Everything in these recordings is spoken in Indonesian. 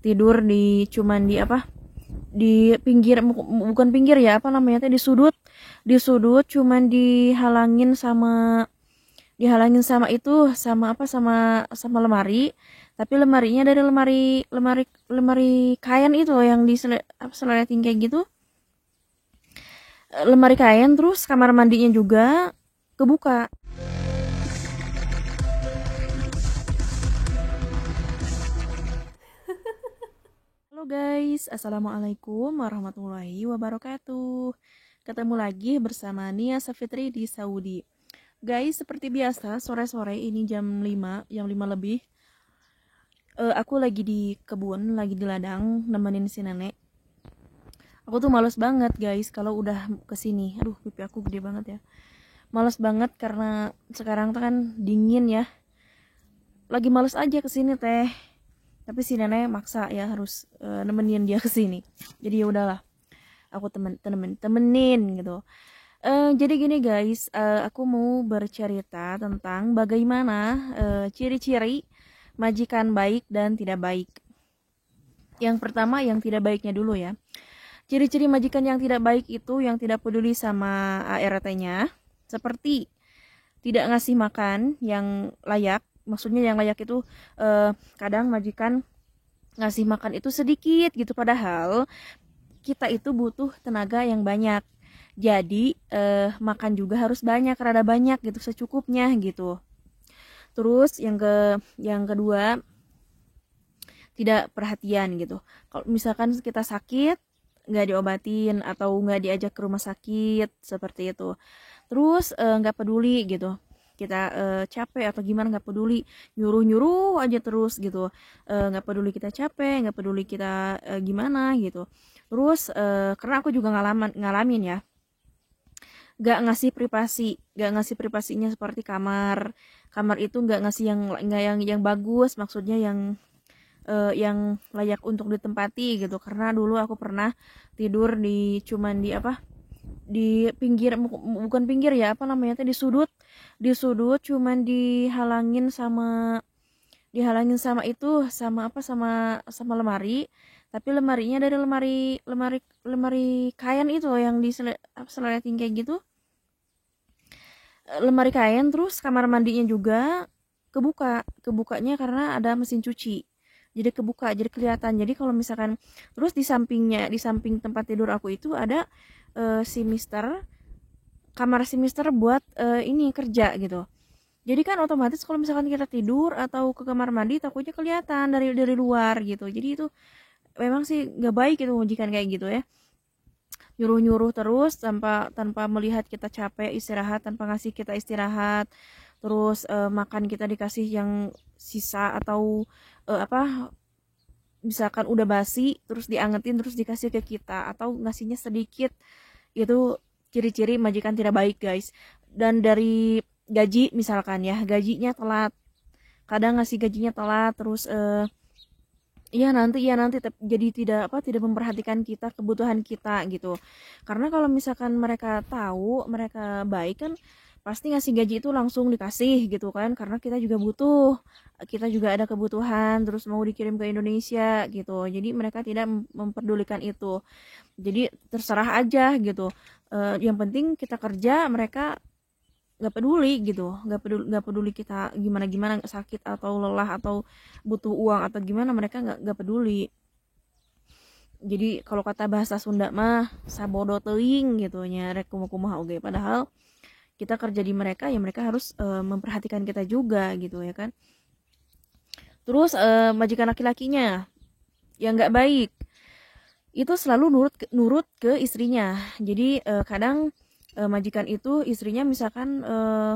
tidur di cuman di apa, di pinggir, bukan pinggir ya, apa namanya teh, di sudut cuman dihalangin sama itu, sama apa, sama lemari, tapi lemarinya dari lemari kain itu loh, yang diseleting kayak gitu. Lemari kain, terus kamar mandinya juga kebuka. Halo guys, assalamualaikum warahmatullahi wabarakatuh. Ketemu lagi bersama Nia Safitri di Saudi. Guys, seperti biasa, sore-sore ini jam 5 lebih. Aku lagi di kebun, lagi di ladang, nemenin si nenek. Aku tuh males banget guys kalau udah kesini. Aduh, pipi aku gede banget ya. Males banget karena sekarang tuh kan dingin ya. Lagi males aja kesini teh. Tapi si nenek maksa ya harus nemenin dia kesini. Jadi ya udahlah, aku temenin gitu. Jadi gini guys, aku mau bercerita tentang bagaimana ciri-ciri majikan baik dan tidak baik. Yang pertama, yang tidak baiknya dulu ya. Ciri-ciri majikan yang tidak baik itu yang tidak peduli sama ART-nya, seperti tidak ngasih makan yang layak. Maksudnya yang layak itu kadang majikan ngasih makan itu sedikit gitu, padahal kita itu butuh tenaga yang banyak. Jadi makan juga harus banyak, rada banyak gitu, secukupnya gitu. Terus yang kedua, tidak perhatian gitu. Kalau misalkan kita sakit, nggak diobatin atau nggak diajak ke rumah sakit seperti itu. Terus nggak peduli gitu. Kita capek atau gimana, nggak peduli, nyuruh-nyuruh aja terus gitu. Nggak peduli kita capek, nggak peduli kita gimana gitu. Terus karena aku juga ngalamin ya, nggak ngasih privasinya, seperti kamar itu nggak ngasih yang bagus, maksudnya yang layak untuk ditempati gitu. Karena dulu aku pernah tidur di cuman di apa, di pinggir, bukan pinggir ya, apa namanya teh, di sudut cuman dihalangin sama itu, sama apa, sama lemari, tapi lemarinya dari lemari kain itu loh, yang diseleting kayak gitu. Lemari kain, terus kamar mandinya juga kebukanya karena ada mesin cuci, jadi kebuka, jadi kelihatan. Jadi kalau misalkan, terus di samping tempat tidur aku itu ada si mister, kamar si mister buat ini kerja gitu. Jadi kan otomatis kalau misalkan kita tidur atau ke kamar mandi, takutnya kelihatan dari luar gitu. Jadi itu memang sih nggak baik itu majikan kayak gitu ya, nyuruh-nyuruh terus tanpa tanpa melihat kita capek istirahat, tanpa ngasih kita istirahat. Terus makan kita dikasih yang sisa, atau apa, misalkan udah basi terus diangetin terus dikasih ke kita, atau ngasihnya sedikit. Itu ciri-ciri majikan tidak baik guys. Dan dari gaji, misalkan ya, gajinya telat, kadang ngasih gajinya telat, terus iya nanti, jadi tidak memperhatikan kita, kebutuhan kita gitu. Karena kalau misalkan mereka tahu mereka baik kan, pasti ngasih gaji itu langsung dikasih gitu kan, karena kita juga butuh, kita juga ada kebutuhan, terus mau dikirim ke Indonesia gitu. Jadi mereka tidak memperdulikan itu. Jadi terserah aja gitu. Yang penting kita kerja, mereka nggak peduli gitu, nggak peduli kita gimana gimana, sakit atau lelah atau butuh uang atau gimana, mereka nggak peduli. Jadi kalau kata bahasa Sunda mah sabodo teuing gitu nya, rek kumaha oge, padahal kita kerja di mereka ya, mereka harus memperhatikan kita juga gitu ya kan. Terus majikan laki-lakinya yang nggak baik itu selalu nurut ke istrinya. Jadi kadang majikan itu istrinya misalkan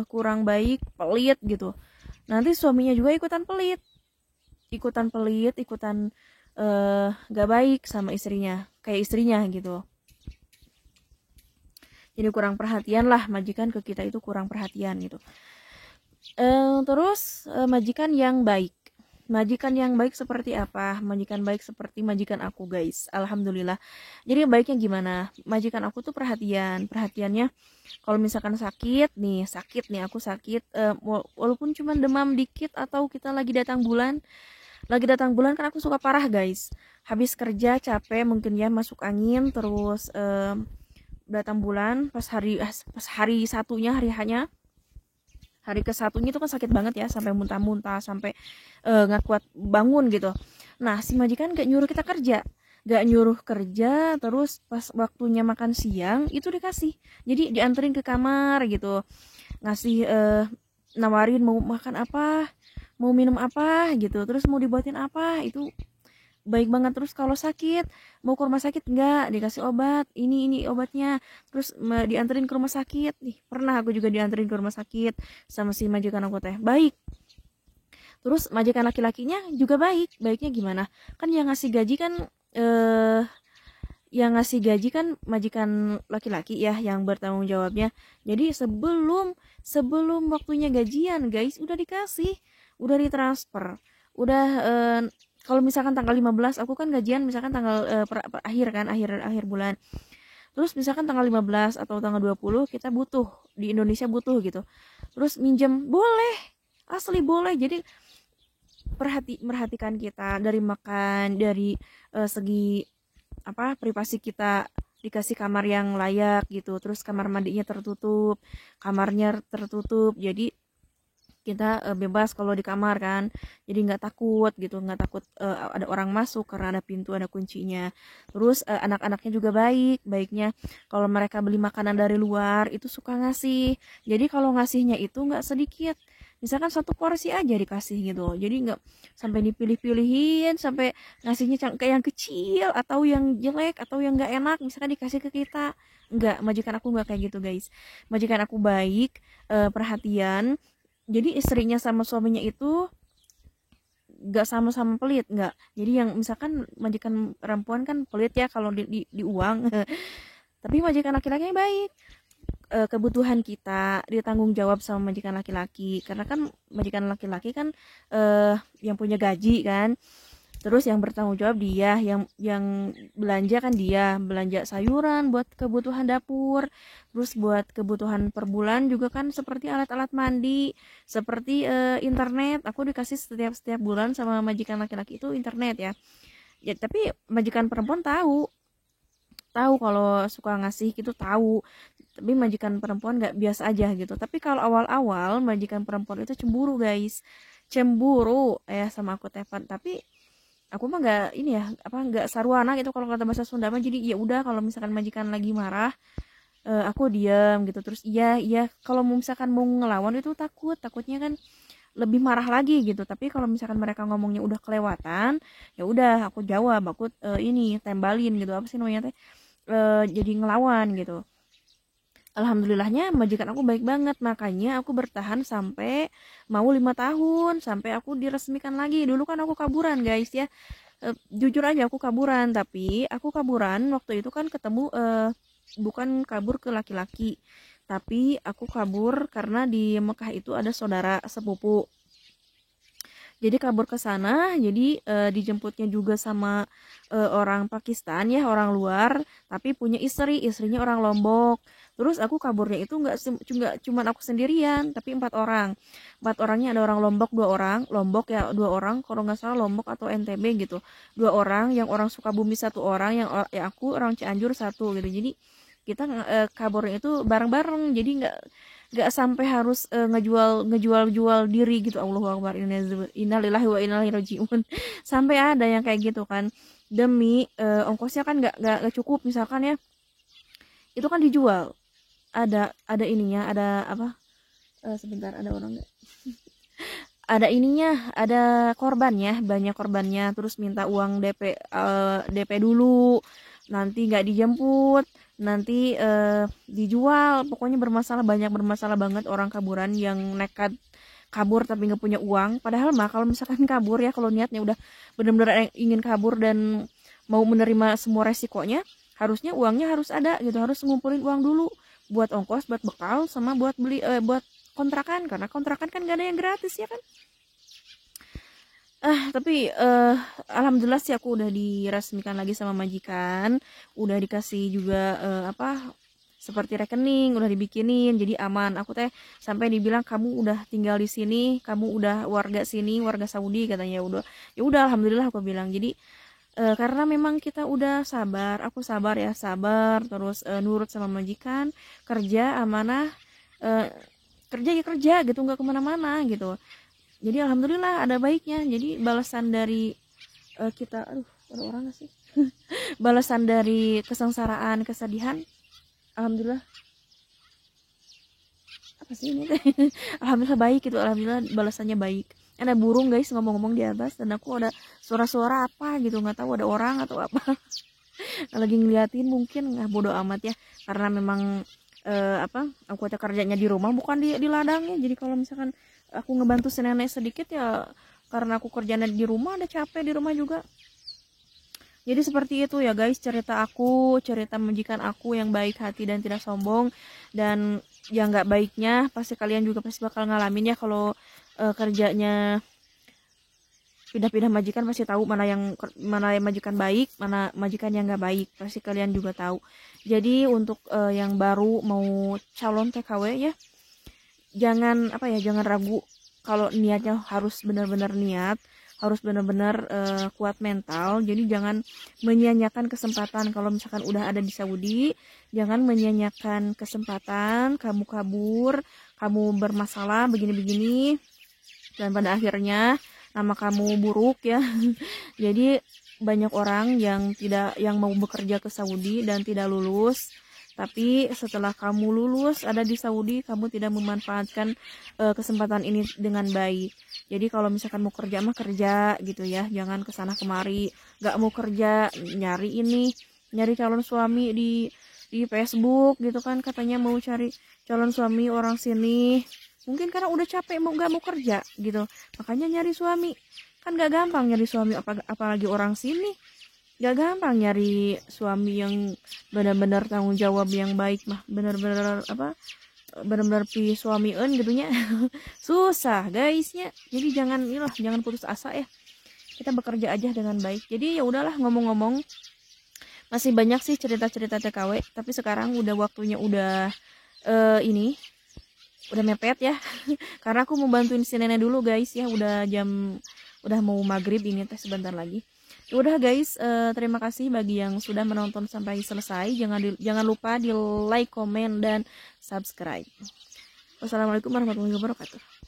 kurang baik, pelit gitu, nanti suaminya juga ikutan gak baik sama istrinya, kayak istrinya gitu. Jadi kurang perhatian lah, majikan ke kita itu kurang perhatian gitu. Terus majikan yang baik seperti apa? Majikan baik seperti majikan aku guys, alhamdulillah. Jadi baiknya gimana, majikan aku tuh perhatiannya, kalau misalkan sakit nih, aku sakit, walaupun cuma demam dikit atau kita lagi datang bulan, Lagi datang bulan kan aku suka parah guys. Habis kerja capek mungkin ya, masuk angin, terus datang bulan pas hari satunya, hari ke satunya itu kan sakit banget ya, sampai muntah-muntah, sampai nggak kuat bangun gitu. Nah, si majikan gak nyuruh kita kerja, gak nyuruh kerja, terus pas waktunya makan siang itu dikasih. Jadi dianterin ke kamar gitu, ngasih nawarin mau makan apa, mau minum apa gitu, terus mau dibuatin apa, itu baik banget. Terus kalau sakit, mau ke rumah sakit enggak, dikasih obat, ini obatnya, terus dianterin ke rumah sakit. Nih pernah aku juga dianterin ke rumah sakit sama si majikan aku teh, baik. Terus majikan laki-lakinya juga baik. Baiknya gimana, kan yang ngasih gaji kan eh majikan laki-laki ya, yang bertanggung jawabnya. Jadi sebelum waktunya gajian guys, udah dikasih, udah ditransfer, udah kalau misalkan tanggal 15 aku kan gajian, misalkan tanggal akhir kan, akhir bulan. Terus misalkan tanggal 15 atau tanggal 20 kita butuh, di Indonesia butuh gitu, terus minjem boleh, asli boleh. Jadi merhatikan kita dari makan, dari segi apa, privasi kita, dikasih kamar yang layak gitu, terus kamar mandinya tertutup, kamarnya tertutup, jadi kita bebas kalau di kamar kan, jadi nggak takut gitu, nggak takut ada orang masuk karena ada pintu, ada kuncinya. Terus anak-anaknya juga baiknya kalau mereka beli makanan dari luar itu suka ngasih, jadi kalau ngasihnya itu nggak sedikit, misalkan satu porsi aja dikasih gitu, jadi nggak sampai dipilih-pilihin, sampai ngasihnya kayak yang kecil atau yang jelek atau yang nggak enak misalkan dikasih ke kita. Nggak, majikan aku nggak kayak gitu guys. Majikan aku baik, perhatian. Jadi istrinya sama suaminya itu gak sama-sama pelit, nggak. Jadi yang misalkan majikan perempuan kan pelit ya kalau di uang, tapi majikan laki-lakinya baik. Kebutuhan kita ditanggung jawab sama majikan laki-laki, karena kan majikan laki-laki kan yang punya gaji kan. Terus yang bertanggung jawab dia, yang belanja kan dia, belanja sayuran buat kebutuhan dapur, terus buat kebutuhan per bulan juga kan, seperti alat-alat mandi, seperti internet. Aku dikasih setiap setiap bulan sama majikan laki-laki itu internet ya. Ya tapi majikan perempuan tahu, kalau suka ngasih gitu tahu. Tapi majikan perempuan nggak, biasa aja gitu. Tapi kalau awal-awal majikan perempuan itu cemburu guys, cemburu ya sama aku Tepan. Tapi aku mah nggak ini ya, apa, nggak sarwana gitu kalau kata bahasa Sunda mah. Jadi ya udah, kalau misalkan majikan lagi marah, aku diam gitu, terus iya iya. Kalau misalkan mau ngelawan itu takutnya kan lebih marah lagi gitu. Tapi kalau misalkan mereka ngomongnya udah kelewatan, ya udah aku jawab, aku ini tembalin gitu, apa sih namanya teh, jadi ngelawan gitu. Alhamdulillahnya majikan aku baik banget, makanya aku bertahan sampai mau 5 tahun, sampai aku diresmikan lagi. Dulu kan aku kaburan guys ya. Jujur aja aku kaburan, tapi aku kaburan waktu itu kan ketemu, bukan kabur ke laki-laki, tapi aku kabur karena di Mekah itu ada saudara sepupu. Jadi kabur ke sana, jadi dijemputnya juga sama orang Pakistan ya, orang luar, tapi punya istrinya orang Lombok. Terus aku kaburnya itu nggak cuman aku sendirian, tapi 4 orang. 4 orangnya ada orang Lombok 2 orang, Lombok ya 2 orang, kalau nggak salah Lombok atau NTB gitu. 2 orang, yang orang Sukabumi 1 orang, yang aku orang Cianjur 1 gitu. Jadi kita kaburnya itu bareng-bareng, jadi nggak sampai harus ngejual diri gitu. Allahu Akbar, innalillahi wa inna ilaihi rajiun. Sampai ada yang kayak gitu kan, demi ongkosnya kan nggak cukup misalkan ya, itu kan dijual. Ada ininya, ada apa, sebentar, ada orang nggak, ada ininya, ada korbannya, banyak korbannya, terus minta uang DP dulu, nanti nggak dijemput, nanti dijual. Pokoknya banyak bermasalah banget orang kaburan yang nekat kabur tapi nggak punya uang. Padahal mah kalau misalkan kabur ya, kalau niatnya udah benar-benar ingin kabur dan mau menerima semua resikonya, harusnya uangnya harus ada gitu, harus ngumpulin uang dulu buat ongkos, buat bekal, sama buat beli, buat kontrakan, karena kontrakan kan gak ada yang gratis ya kan. Tapi alhamdulillah sih aku udah diresmikan lagi sama majikan, udah dikasih juga apa, seperti rekening udah dibikinin, jadi aman. Aku teh sampai dibilang kamu udah tinggal di sini, kamu udah warga sini, warga Saudi katanya. Ya udah alhamdulillah aku bilang. Jadi karena memang kita udah sabar, aku sabar ya, sabar terus nurut sama majikan, kerja amanah, eh, kerja ya kerja gitu, nggak kemana-mana gitu. Jadi alhamdulillah ada baiknya. Jadi balasan dari kita, aduh ada orang gak sih? Balasan dari kesengsaraan, kesedihan, alhamdulillah apa sih ini teh? Alhamdulillah baik gitu, alhamdulillah balasannya baik. Ada burung guys ngomong-ngomong di atas, dan aku ada suara-suara apa gitu, nggak tahu ada orang atau apa. Lagi ngeliatin mungkin, nggak, bodo amat ya, karena memang apa, aku ada kerjanya di rumah bukan di ladangnya. Jadi kalau misalkan aku ngebantu si nenek sedikit ya, karena aku kerjanya di rumah, ada capek di rumah juga. Jadi seperti itu ya guys, cerita aku, cerita majikan aku yang baik hati dan tidak sombong. Dan yang nggak baiknya pasti kalian juga pasti bakal ngalamin ya, kalau kerjanya pindah-pindah majikan, pasti tahu mana yang majikan baik, mana majikan yang nggak baik, pasti kalian juga tahu. Jadi untuk yang baru mau calon TKW ya, jangan apa ya, jangan ragu. Kalau niatnya harus benar-benar niat, harus benar-benar kuat mental. Jadi jangan menyia-nyiakan kesempatan. Kalau misalkan udah ada di Saudi, jangan menyia-nyiakan kesempatan, kamu kabur, kamu bermasalah begini-begini, dan pada akhirnya nama kamu buruk ya. Jadi banyak orang yang mau bekerja ke Saudi dan tidak lulus, tapi setelah kamu lulus ada di Saudi, kamu tidak memanfaatkan kesempatan ini dengan baik. Jadi kalau misalkan mau kerja mah kerja gitu ya, jangan kesana kemari. Gak mau kerja nyari calon suami di Facebook gitu kan, katanya mau cari calon suami orang sini. Mungkin karena udah capek gak mau kerja gitu, makanya nyari suami. Kan gak gampang nyari suami, apalagi orang sini. Gak gampang nyari suami yang benar-benar tanggung jawab, yang baik mah, benar-benar apa, benar-benar pi suamiin gitunya. Susah guysnya. Jadi jangan putus asa ya, kita bekerja aja dengan baik. Jadi ya udahlah, ngomong-ngomong masih banyak sih cerita-cerita TKW, tapi sekarang udah waktunya, udah ini udah mepet ya. Karena aku mau bantuin si nenek dulu guys ya, udah mau maghrib ini teh sebentar lagi. Ya udah guys, terima kasih bagi yang sudah menonton sampai selesai. Jangan lupa di like, komen, dan subscribe. Wassalamualaikum warahmatullahi wabarakatuh.